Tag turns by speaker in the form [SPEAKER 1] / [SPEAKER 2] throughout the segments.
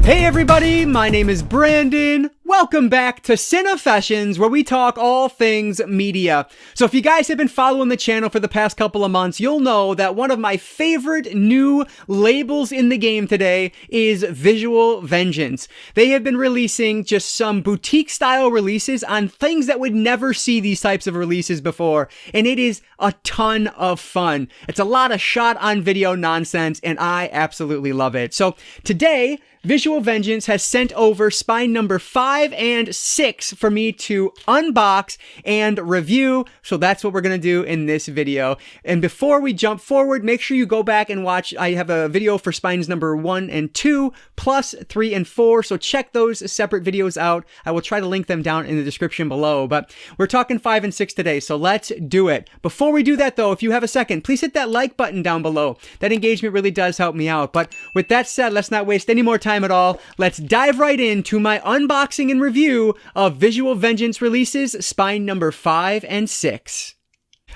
[SPEAKER 1] Hey everybody, my name is Brandon. Welcome back to Cinefessions, where we talk all things media. So if you guys have been following the channel for the past couple of months, you'll know that one of my favorite new labels in the game today is Visual Vengeance. They have been releasing just some boutique style releases on things that would never see these types of releases before, and it is a ton of fun. It's a lot of shot on video nonsense, and I absolutely love it. So today, Visual Vengeance has sent over spine number 5 and 6 for me to unbox and review. So that's what we're going to do in this video. And before we jump forward, make sure you go back and watch. I have a video for spines number 1 and 2, plus 3 and 4. So check those separate videos out. I will try to link them down in the description below. But we're talking 5 and 6 today, so let's do it. Before we do that though, if you have a second, please hit that like button down below. That engagement really does help me out. But with that said, let's not waste any more time at all. Let's dive right into my unboxing and review of Visual Vengeance releases spine number 5 and 6.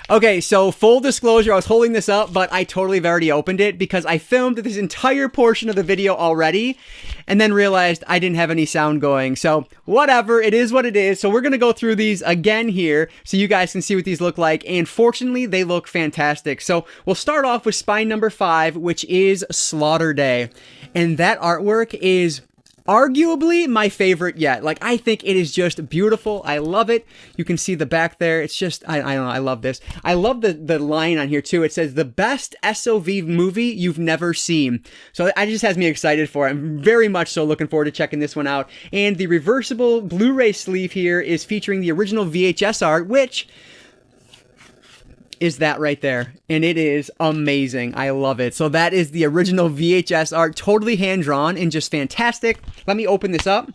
[SPEAKER 1] Okay, so full disclosure, I was holding this up, but I totally have already opened it because I filmed this entire portion of the video already and then realized I didn't have any sound going. So whatever, it is what it is. So we're going to go through these again here so you guys can see what these look like. And fortunately, they look fantastic. So we'll start off with spine number 5, which is Slaughter Day. And that artwork is arguably my favorite yet. Like, I think it is just beautiful. I love it. You can see the back there. It's just, I don't know. I love this. I love the line on here too. It says the best SOV movie you've never seen. So it just has me excited for it. I'm very much so looking forward to checking this one out. And the reversible Blu-ray sleeve here is featuring the original VHS art, which is that right there, and it is amazing. I love it. So that is the original VHS art, totally hand-drawn and just fantastic. Let me open this up.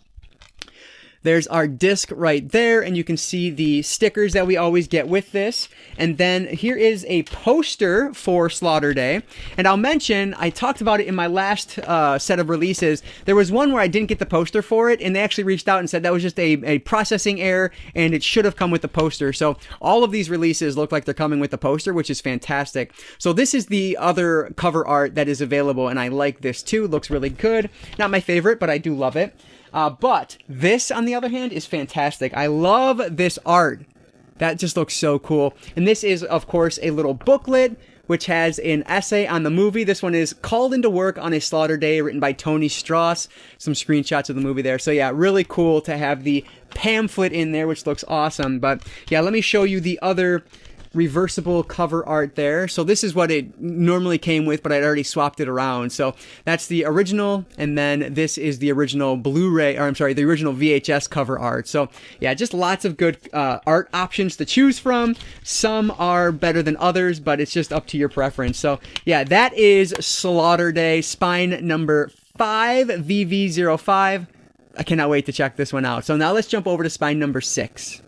[SPEAKER 1] There's our disc right there, and you can see the stickers that we always get with this. And then here is a poster for Slaughter Day. And I'll mention, I talked about it in my last set of releases. There was one where I didn't get the poster for it, and they actually reached out and said that was just a processing error, and it should have come with the poster. So all of these releases look like they're coming with the poster, which is fantastic. So this is the other cover art that is available, and I like this too. Looks really good. Not my favorite, but I do love it. But this, on the other hand, is fantastic. I love this art. That just looks so cool. And this is, of course, a little booklet, which has an essay on the movie. This one is Called Into Work on a Slaughter Day, written by Tony Strauss. Some screenshots of the movie there. So yeah, really cool to have the pamphlet in there, which looks awesome. But yeah, let me show you the other reversible cover art there. So this is what it normally came with, but I'd already swapped it around. So that's the original, and then this is the original Blu-ray, or I'm sorry, the original VHS cover art. So yeah, just lots of good art options to choose from. Some are better than others, but it's just up to your preference. So yeah, that is Slaughter Day, spine number 5, VV05. I cannot wait to check this one out. So now let's jump over to spine number 6.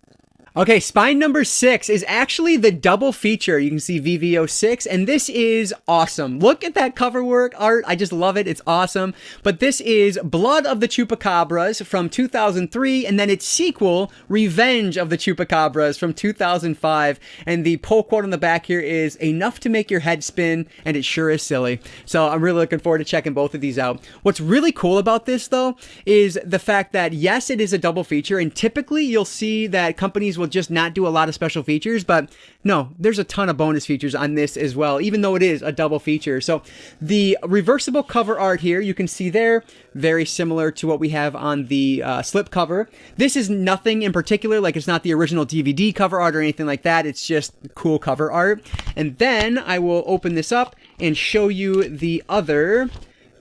[SPEAKER 1] Okay, spine number 6 is actually the double feature. You can see VV06, and this is awesome. Look at that cover work art. I just love it. It's awesome. But this is Blood of the Chupacabras from 2003, and then its sequel, Revenge of the Chupacabras from 2005. And the pull quote on the back here is, enough to make your head spin, and it sure is silly. So I'm really looking forward to checking both of these out. What's really cool about this, though, is the fact that, yes, it is a double feature, and typically you'll see that companies will just not do a lot of special features, but no, there's a ton of bonus features on this as well, even though it is a double feature. So the reversible cover art here, you can see there, very similar to what we have on the slip cover. This is nothing in particular, like it's not the original DVD cover art or anything like that. It's just cool cover art. And then I will open this up and show you the other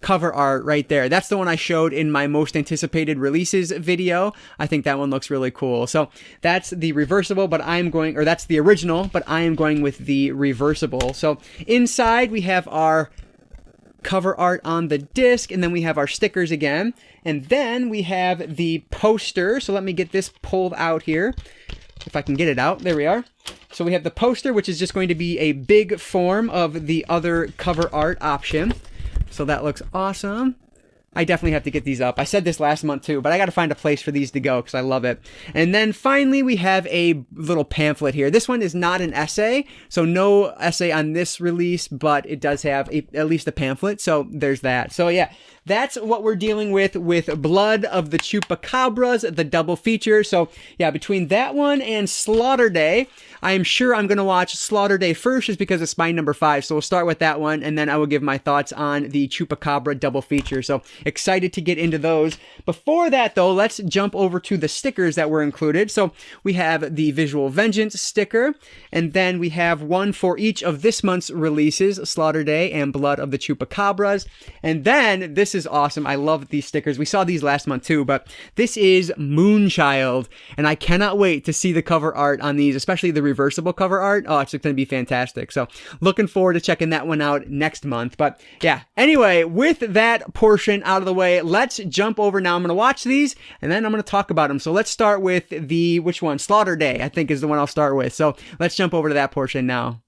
[SPEAKER 1] cover art right there. That's the one I showed in my most anticipated releases video. I think that one looks really cool. So that's the reversible, but I'm going, or that's the original, but I am going with the reversible. So inside we have our cover art on the disc, and then we have our stickers again, and then we have the poster. So let me get this pulled out here, if I can get it out. There we are. So we have the poster, which is just going to be a big form of the other cover art option. So that looks awesome. I definitely have to get these up. I said this last month too, but I got to find a place for these to go because I love it. And then finally, we have a little pamphlet here. This one is not an essay, so no essay on this release, but it does have at least a pamphlet. So there's that. So yeah, that's what we're dealing with Blood of the Chupacabras, the double feature. So yeah, between that one and Slaughter Day, I am sure I'm going to watch Slaughter Day first just because it's my number 5. So we'll start with that one, and then I will give my thoughts on the Chupacabra double feature. So excited to get into those. Before that though, let's jump over to the stickers that were included. So we have the Visual Vengeance sticker, and then we have one for each of this month's releases, Slaughter Day and Blood of the Chupacabras. And then this is awesome. I love these stickers. We saw these last month too, but this is Moonchild, and I cannot wait to see the cover art on these, especially the reversible cover art. Oh, it's going to be fantastic. So looking forward to checking that one out next month. But yeah, anyway, with that portion out of the way, let's jump over now. I'm going to watch these and then I'm going to talk about them. So let's start with which one? Slaughter Day, I think is the one I'll start with. So let's jump over to that portion now.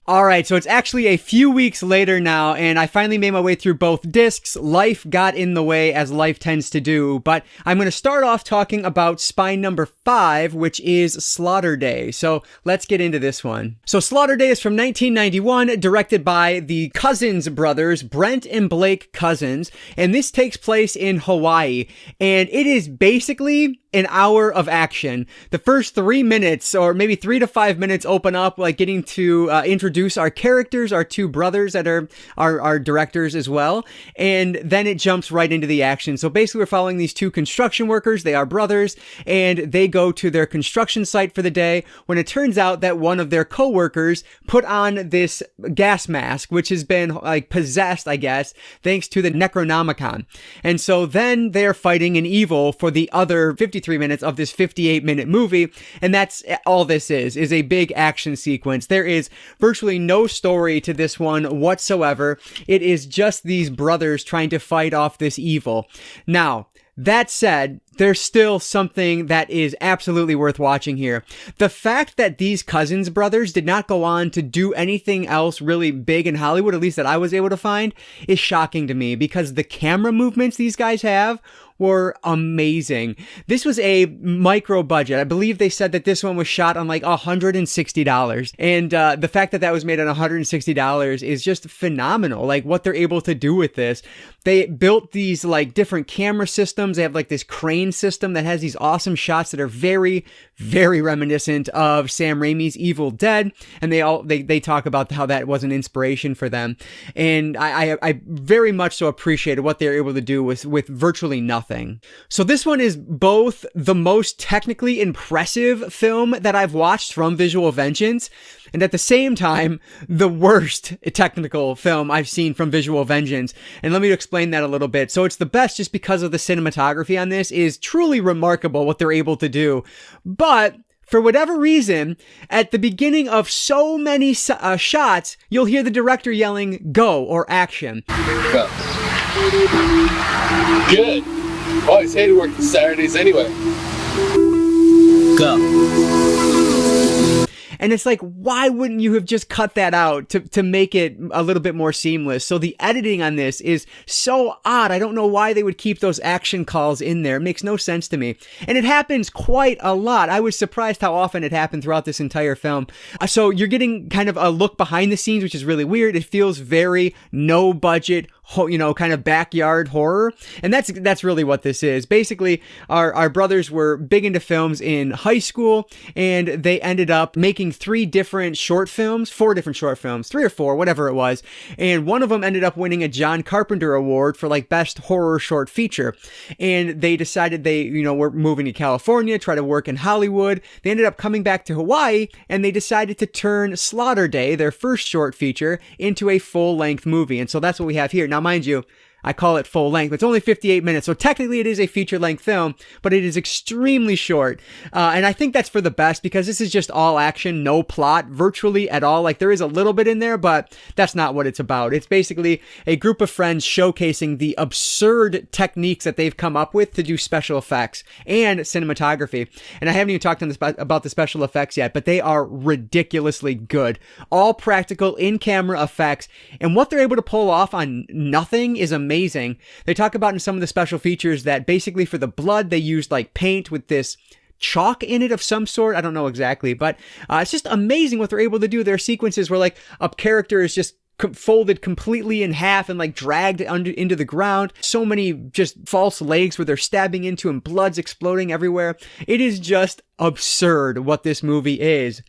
[SPEAKER 1] Alright, so it's actually a few weeks later now, and I finally made my way through both discs. Life got in the way, as life tends to do, but I'm going to start off talking about spine number 5, which is Slaughter Day. So let's get into this one. So Slaughter Day is from 1991, directed by the Cousins brothers, Brent and Blake Cousins, and this takes place in Hawaii, and it is basically an hour of action. The first 3 minutes, or maybe 3 to 5 minutes, open up like getting to introduce our characters, our two brothers that are our directors as well, and then it jumps right into the action. So basically we're following these two construction workers. They are brothers, and they go to their construction site for the day when it turns out that one of their co-workers put on this gas mask, which has been like possessed, I guess, thanks to the Necronomicon. And so then they're fighting an evil for the other 53 minutes of this 58-minute movie, and that's all this is a big action sequence. There is virtually no story to this one whatsoever. It is just these brothers trying to fight off this evil. Now, that said, there's still something that is absolutely worth watching here. The fact that these Cousins brothers did not go on to do anything else really big in Hollywood, at least that I was able to find, is shocking to me because the camera movements these guys have were amazing. This was a micro budget. I believe they said that this one was shot on like $160. And the fact that that was made on $160 is just phenomenal. Like what they're able to do with this. They built these like different camera systems. They have like this crane system that has these awesome shots that are very, very reminiscent of Sam Raimi's Evil Dead. And they talk about how that was an inspiration for them. And I very much so appreciated what they were able to do with virtually nothing. So this one is both the most technically impressive film that I've watched from Visual Vengeance, and at the same time, the worst technical film I've seen from Visual Vengeance. And let me explain that a little bit. So it's the best just because of the cinematography on this is truly remarkable what they're able to do. But for whatever reason, at the beginning of so many shots, you'll hear the director yelling, "Go," or "Action."
[SPEAKER 2] Go. Good. I always hated working Saturdays anyway. Go.
[SPEAKER 1] And it's like, why wouldn't you have just cut that out to make it a little bit more seamless? So the editing on this is so odd. I don't know why they would keep those action calls in there. It makes no sense to me. And it happens quite a lot. I was surprised how often it happened throughout this entire film. So you're getting kind of a look behind the scenes, which is really weird. It feels very no budget, kind of backyard horror. And that's really what this is. Basically, our brothers were big into films in high school, and they ended up making 4 different short films, 3 or 4, whatever it was. And one of them ended up winning a John Carpenter Award for like best horror short feature. And they decided they, were moving to California, try to work in Hollywood. They ended up coming back to Hawaii, and they decided to turn Slaughter Day, their first short feature, into a full-length movie. And so that's what we have here. Now, mind you, I call it full length. It's only 58 minutes, so technically it is a feature-length film, but it is extremely short. And I think that's for the best because this is just all action, no plot, virtually at all. Like, there is a little bit in there, but that's not what it's about. It's basically a group of friends showcasing the absurd techniques that they've come up with to do special effects and cinematography. And I haven't even talked about the special effects yet, but they are ridiculously good. All practical in-camera effects, and what they're able to pull off on nothing is amazing. amazing. They talk about in some of the special features that basically for the blood, they used like paint with this chalk in it of some sort. I don't know exactly, but it's just amazing what they're able to do. There are sequences where like a character is just folded completely in half and like dragged into the ground. So many just false legs where they're stabbing into and blood's exploding everywhere. It is just absurd what this movie is.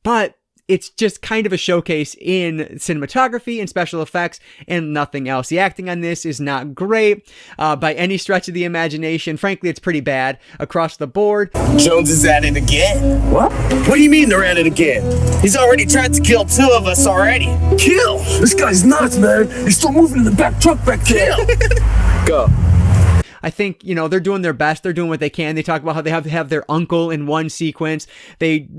[SPEAKER 1] But it's just kind of a showcase in cinematography and special effects and nothing else. The acting on this is not great by any stretch of the imagination. Frankly, it's pretty bad across the board.
[SPEAKER 3] Jones is at it again. What? What do you mean they're at it again? He's already tried to kill 2 of us already.
[SPEAKER 4] Kill? This guy's nuts, man. He's still moving in the back truck back there.
[SPEAKER 3] Go.
[SPEAKER 1] I think, you know, they're doing their best. They're doing what they can. They talk about how they have their uncle in one sequence. They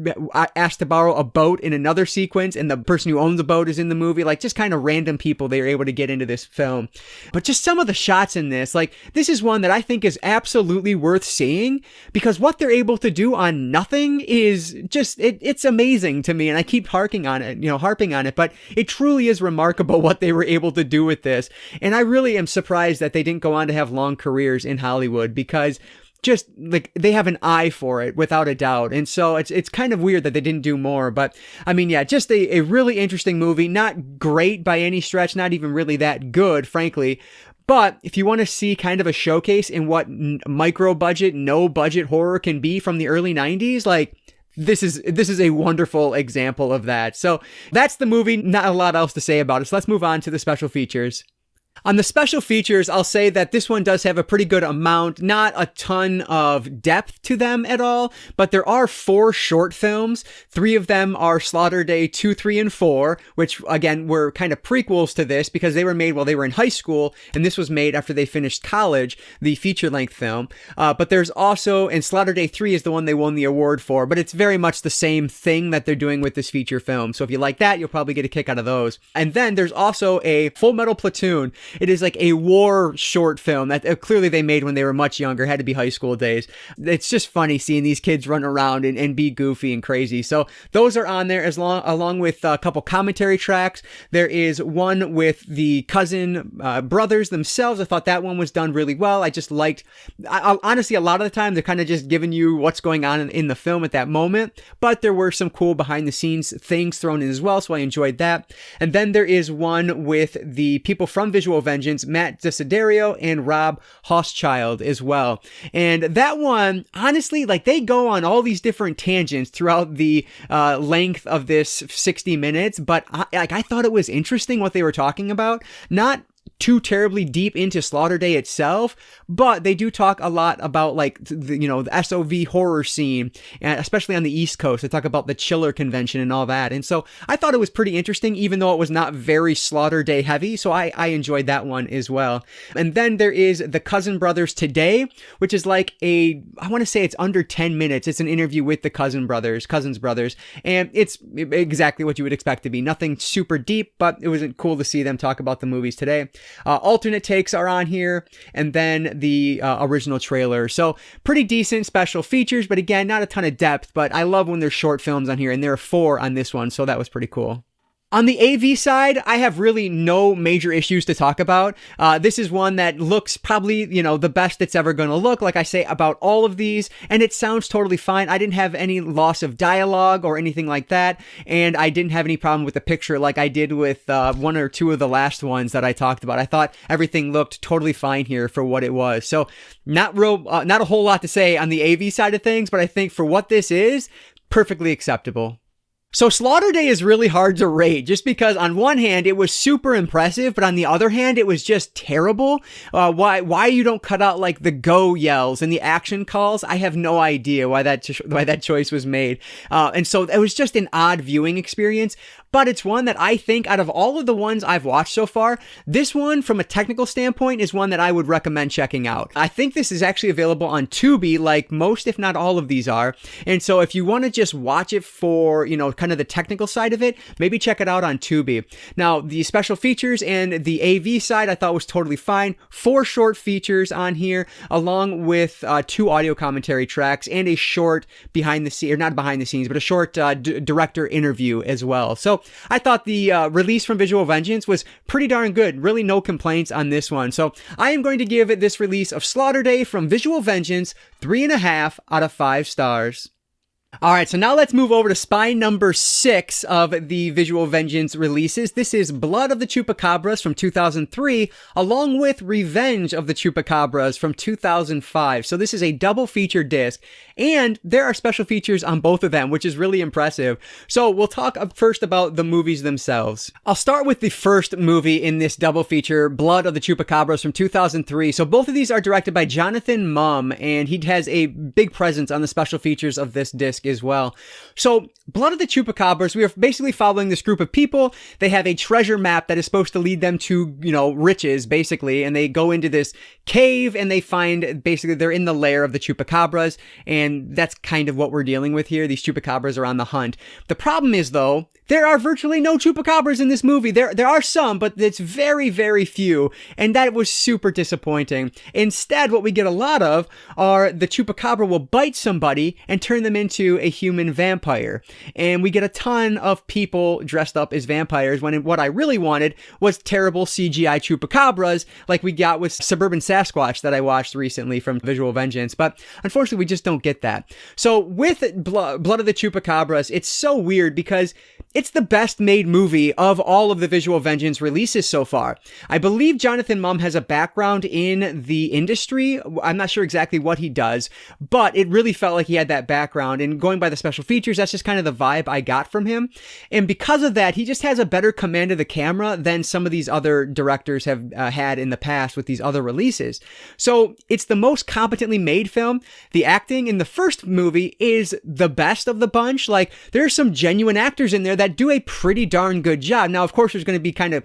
[SPEAKER 1] asked to borrow a boat in another sequence, and the person who owns the boat is in the movie. Like, just kind of random people they were able to get into this film. But just some of the shots in this, like, this is one that I think is absolutely worth seeing, because what they're able to do on nothing is just, it's amazing to me. And I keep harping on it, but it truly is remarkable what they were able to do with this. And I really am surprised that they didn't go on to have long careers in Hollywood, because just like they have an eye for it without a doubt. And so it's kind of weird that they didn't do more. But I mean, yeah, just a really interesting movie. Not great by any stretch, not even really that good, frankly. But if you want to see kind of a showcase in what micro budget, no budget horror can be from the early 90s, like, this is a wonderful example of that. So that's the movie. Not a lot else to say about it. So let's move on to the special features. On the special features, I'll say that this one does have a pretty good amount, not a ton of depth to them at all, but there are 4 short films. 3 of them are Slaughter Day 2, 3, and 4, which again were kind of prequels to this because they were made while they were in high school, and this was made after they finished college, the feature-length film. But there's also, and Slaughter Day 3 is the one they won the award for, but it's very much the same thing that they're doing with this feature film. So if you like that, you'll probably get a kick out of those. And then there's also a Full Metal Platoon. It is like a war short film that clearly they made when they were much younger, had to be high school days. It's just funny seeing these kids run around and be goofy and crazy. So those are on there along with a couple commentary tracks. There is one with the cousin brothers themselves. I thought that one was done really well. I just liked, honestly, a lot of the time they're kind of just giving you what's going on in the film at that moment, but there were some cool behind the scenes things thrown in as well, so I enjoyed that. And then there is one with the people from Visual Vengeance, Matt Desiderio and Rob Hochschild as well. And that one, honestly, like they go on all these different tangents throughout the length of this 60 minutes, but I thought it was interesting what they were talking about. Not too terribly deep into Slaughter Day itself, but they do talk a lot about like the SOV horror scene, and especially on the East Coast. They talk about the Chiller Convention and all that, and so I thought it was pretty interesting, even though it was not very Slaughter Day heavy. So I enjoyed that one as well. And then there is the Cousin Brothers Today, which is like I want to say it's under 10 minutes. It's an interview with the Cousins brothers, and it's exactly what you would expect to be. Nothing super deep, but it was cool to see them talk about the movies today. Alternate takes are on here, and then the original trailer. So pretty decent special features, but again, not a ton of depth, but I love when there's short films on here, and there are 4 on this one, so that was pretty cool. On the AV side, I have really no major issues to talk about. This is one that looks probably, the best it's ever going to look, like I say about all of these, and it sounds totally fine. I didn't have any loss of dialogue or anything like that, and I didn't have any problem with the picture like I did with 1 or 2 of the last ones that I talked about. I thought everything looked totally fine here for what it was. So not a whole lot to say on the AV side of things, but I think for what this is, perfectly acceptable. So Slaughter Day is really hard to rate just because on one hand it was super impressive, but on the other hand it was just terrible. Why you don't cut out like the go yells and the action calls, I have no idea why that choice was made. And so it was just an odd viewing experience. But it's one that I think out of all of the ones I've watched so far, this one from a technical standpoint is one that I would recommend checking out. I think this is actually available on Tubi, like most if not all of these are. And so if you want to just watch it for, kind of the technical side of it, maybe check it out on Tubi. Now, the special features and the AV side I thought was totally fine. 4 short features on here, along with 2 audio commentary tracks and a short behind the scenes, or not behind the scenes, but a short director interview as well. So I thought the release from Visual Vengeance was pretty darn good. Really no complaints on this one. So I am going to give this release of Slaughter Day from Visual Vengeance 3.5 out of 5 stars. Alright, so now let's move over to spy number 6 of the Visual Vengeance releases. This is Blood of the Chupacabras from 2003, along with Revenge of the Chupacabras from 2005. So this is a double feature disc, and there are special features on both of them, which is really impressive. So we'll talk first about the movies themselves. I'll start with the first movie in this double feature, Blood of the Chupacabras from 2003. So both of these are directed by Jonathan Mumm, and he has a big presence on the special features of this disc as well. So Blood of the Chupacabras, we are basically following this group of people. They have a treasure map that is supposed to lead them to, riches, basically, and they go into this cave and they find, basically, they're in the lair of the Chupacabras, and that's kind of what we're dealing with here. These Chupacabras are on the hunt. The problem is, though, there are virtually no Chupacabras in this movie. There are some, but it's very, very few, and that was super disappointing. Instead, what we get a lot of are the Chupacabra will bite somebody and turn them into a human vampire. And we get a ton of people dressed up as vampires, when what I really wanted was terrible CGI Chupacabras, like we got with Suburban Sasquatch that I watched recently from Visual Vengeance. But unfortunately, we just don't get that. So with Blood of the Chupacabras, it's so weird because it's the best made movie of all of the Visual Vengeance releases so far. I believe Jonathan Mumm has a background in the industry. I'm not sure exactly what he does, but it really felt like he had that background. And going by the special features, that's just kind of the vibe I got from him. And because of that, he just has a better command of the camera than some of these other directors have had in the past with these other releases. So it's the most competently made film. The acting in the first movie is the best of the bunch. Like, there are some genuine actors in there that do a pretty darn good job. Now, of course, there's going to be kind of,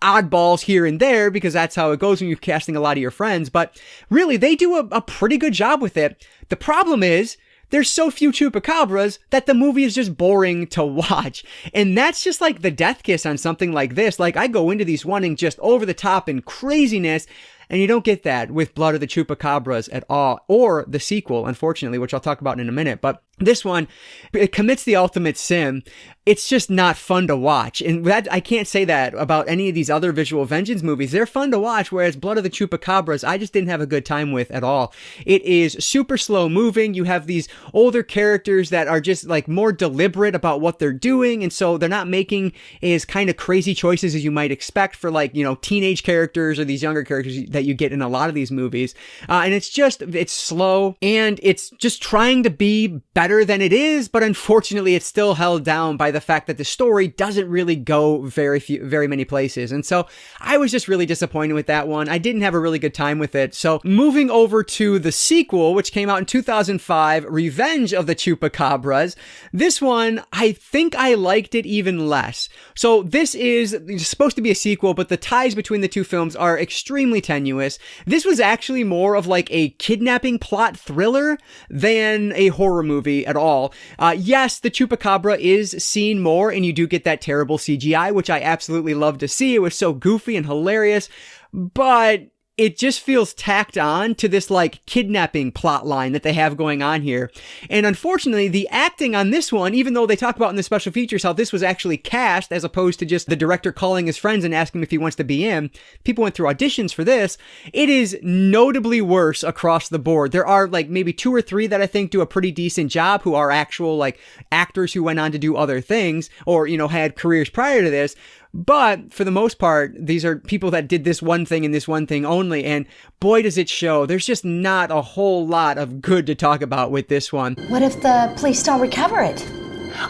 [SPEAKER 1] oddballs here and there because that's how it goes when you're casting a lot of your friends. But really, they do a pretty good job with it. The problem is, there's so few Chupacabras that the movie is just boring to watch. And that's just like the death kiss on something like this. Like, I go into these wanting just over the top and craziness, and you don't get that with Blood of the Chupacabras at all, or the sequel, unfortunately, which I'll talk about in a minute. But this one, it commits the ultimate sin. It's just not fun to watch. And that, I can't say that about any of these other Visual Vengeance movies. They're fun to watch, whereas Blood of the Chupacabras, I just didn't have a good time with at all. It is super slow moving. You have these older characters that are just like more deliberate about what they're doing, and so they're not making as kind of crazy choices as you might expect for, like, teenage characters or these younger characters that you get in a lot of these movies. And it's slow, and it's just trying to be better than it is, but unfortunately it's still held down by the fact that the story doesn't really go very many places. And so I was just really disappointed with that one. I didn't have a really good time with it. So moving over to the sequel, which came out in 2005, Revenge of the Chupacabras. This one, I think I liked it even less. So this is supposed to be a sequel, but the ties between the two films are extremely tenuous. This was actually more of like a kidnapping plot thriller than a horror movie at all. Yes, the Chupacabra is seen more, and you do get that terrible CGI, which I absolutely love to see. It was so goofy and hilarious, but it just feels tacked on to this like kidnapping plot line that they have going on here. And unfortunately, the acting on this one, even though they talk about in the special features how this was actually cast as opposed to just the director calling his friends and asking him if he wants to be in, people went through auditions for this. It is notably worse across the board. There are like maybe 2 or 3 that I think do a pretty decent job, who are actual like actors who went on to do other things or, had careers prior to this. But for the most part, these are people that did this one thing and this one thing only, and boy does it show. There's just not a whole lot of good to talk about with this one.
[SPEAKER 5] What if the police don't recover it?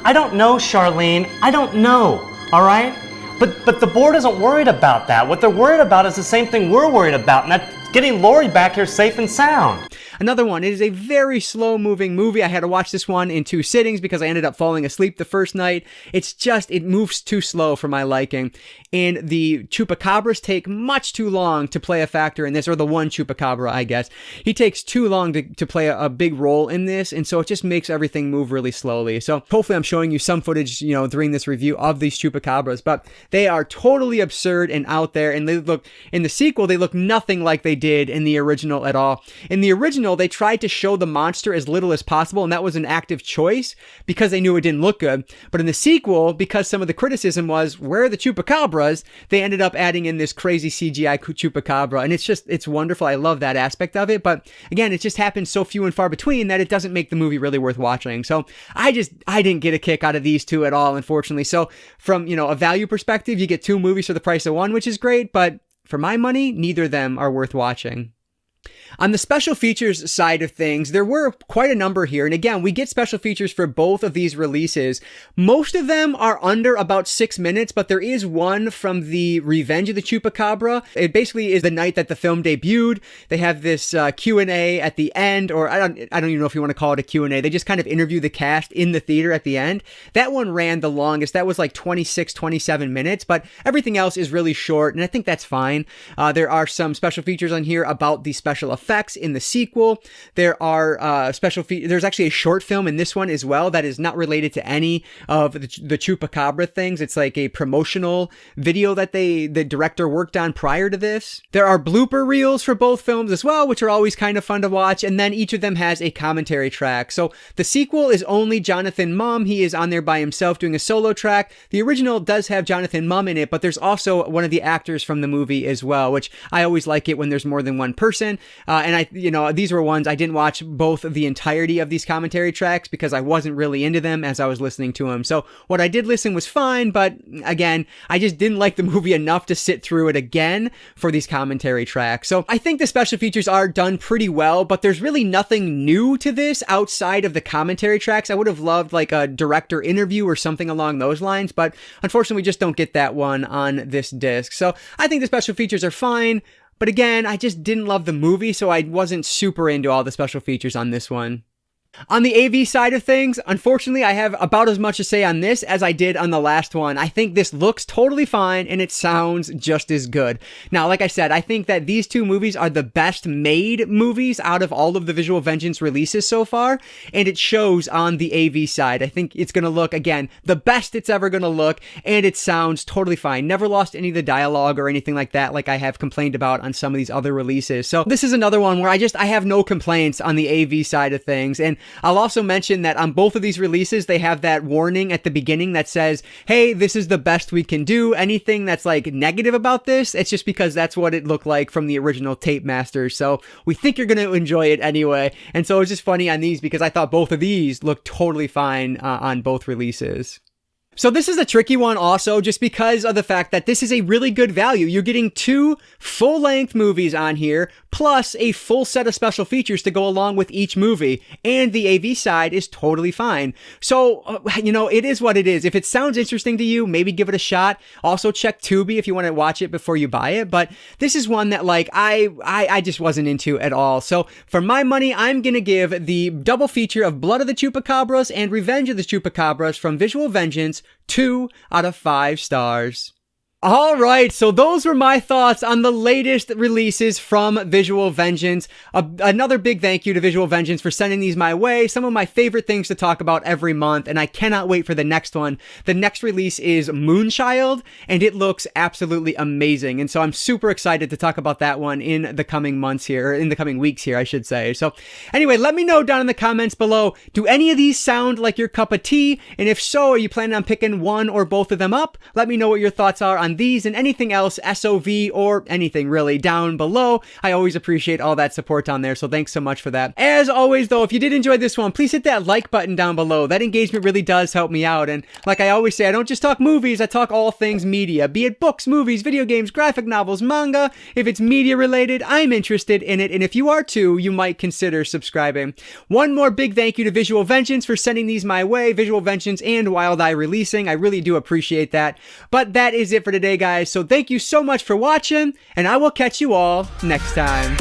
[SPEAKER 6] I don't know, Charlene. I don't know, all right? But the board isn't worried about that. What they're worried about is the same thing we're worried about, and that's getting Lori back here safe and sound.
[SPEAKER 1] Another one, it is a very slow-moving movie. I had to watch this one in 2 sittings because I ended up falling asleep the first night. It moves too slow for my liking. And the Chupacabras take much too long to play a factor in this, or the one Chupacabra, I guess. He takes too long to play a big role in this, and so it just makes everything move really slowly. So hopefully I'm showing you some footage, during this review of these Chupacabras, but they are totally absurd and out there, and in the sequel, they look nothing like they did in the original at all. In the original, original, they tried to show the monster as little as possible, and that was an active choice because they knew it didn't look good. But in the sequel, because some of the criticism was, where are the Chupacabras? They ended up adding in this crazy CGI Chupacabra, and it's wonderful. I love that aspect of it. But again, it just happens so few and far between that it doesn't make the movie really worth watching. So I didn't get a kick out of these two at all, unfortunately. So from, a value perspective, you get two movies for the price of one, which is great, but for my money, neither of them are worth watching. On the special features side of things, there were quite a number here. And again, we get special features for both of these releases. Most of them are under about 6 minutes, but there is one from the Revenge of the Chupacabra. It basically is the night that the film debuted. They have this Q&A at the end, or I don't even know if you want to call it a Q&A. They just kind of interview the cast in the theater at the end. That one ran the longest. That was like 26, 27 minutes, but everything else is really short, and I think that's fine. There are some special features on here about the special effects in the sequel. There are there's actually a short film in this one as well that is not related to any of the Chupacabra things. It's like a promotional video that the director worked on prior to this. There are blooper reels for both films as well, which are always kind of fun to watch, and then each of them has a commentary track. So the sequel is only Jonathan Mumm. He is on there by himself doing a solo track. The original does have Jonathan Mumm in it, but there's also one of the actors from the movie as well, which I always like it when there's more than one person. And these were ones I didn't watch both of the entirety of these commentary tracks because I wasn't really into them as I was listening to them. So what I did listen was fine, but again, I just didn't like the movie enough to sit through it again for these commentary tracks. So I think the special features are done pretty well, but there's really nothing new to this outside of the commentary tracks. I would have loved like a director interview or something along those lines, but unfortunately we just don't get that one on this disc. So I think the special features are fine. But again, I just didn't love the movie, so I wasn't super into all the special features on this one. On the AV side of things, unfortunately, I have about as much to say on this as I did on the last one. I think this looks totally fine and it sounds just as good. Now, like I said, I think that these two movies are the best made movies out of all of the Visual Vengeance releases so far, and it shows on the AV side. I think it's going to look, again, the best it's ever going to look, and it sounds totally fine. Never lost any of the dialogue or anything like that, like I have complained about on some of these other releases. So this is another one where I have no complaints on the AV side of things, and I'll also mention that on both of these releases, they have that warning at the beginning that says, hey, this is the best we can do. Anything that's like negative about this, it's just because that's what it looked like from the original tape masters. So we think you're going to enjoy it anyway. And so it's just funny on these because I thought both of these looked totally fine on both releases. So this is a tricky one also, just because of the fact that this is a really good value. You're getting two full-length movies on here, plus a full set of special features to go along with each movie, and the AV side is totally fine. So, it is what it is. If it sounds interesting to you, maybe give it a shot. Also check Tubi if you want to watch it before you buy it, but this is one that I just wasn't into at all. So for my money, I'm gonna give the double feature of Blood of the Chupacabras and Revenge of the Chupacabras from Visual Vengeance 2 out of 5 stars. All right, so those were my thoughts on the latest releases from Visual Vengeance. Another big thank you to Visual Vengeance for sending these my way. Some of my favorite things to talk about every month, and I cannot wait for the next one. The next release is Moonchild, and it looks absolutely amazing. And so I'm super excited to talk about that one in the coming months here, or in the coming weeks here, I should say. So anyway, let me know down in the comments below, do any of these sound like your cup of tea? And if so, are you planning on picking one or both of them up? Let me know what your thoughts are on these and anything else, SOV or anything really, down below. I always appreciate all that support on there, so thanks so much for that. As always though, if you did enjoy this one, please hit that like button down below. That engagement really does help me out, and like I always say, I don't just talk movies, I talk all things media, be it books, movies, video games, graphic novels, manga. If it's media related, I'm interested in it, and if you are too, you might consider subscribing. One more big thank you to Visual Vengeance for sending these my way, Visual Vengeance and Wild Eye Releasing. I really do appreciate that. But that is it for today, guys. So thank you so much for watching, and I will catch you all next time.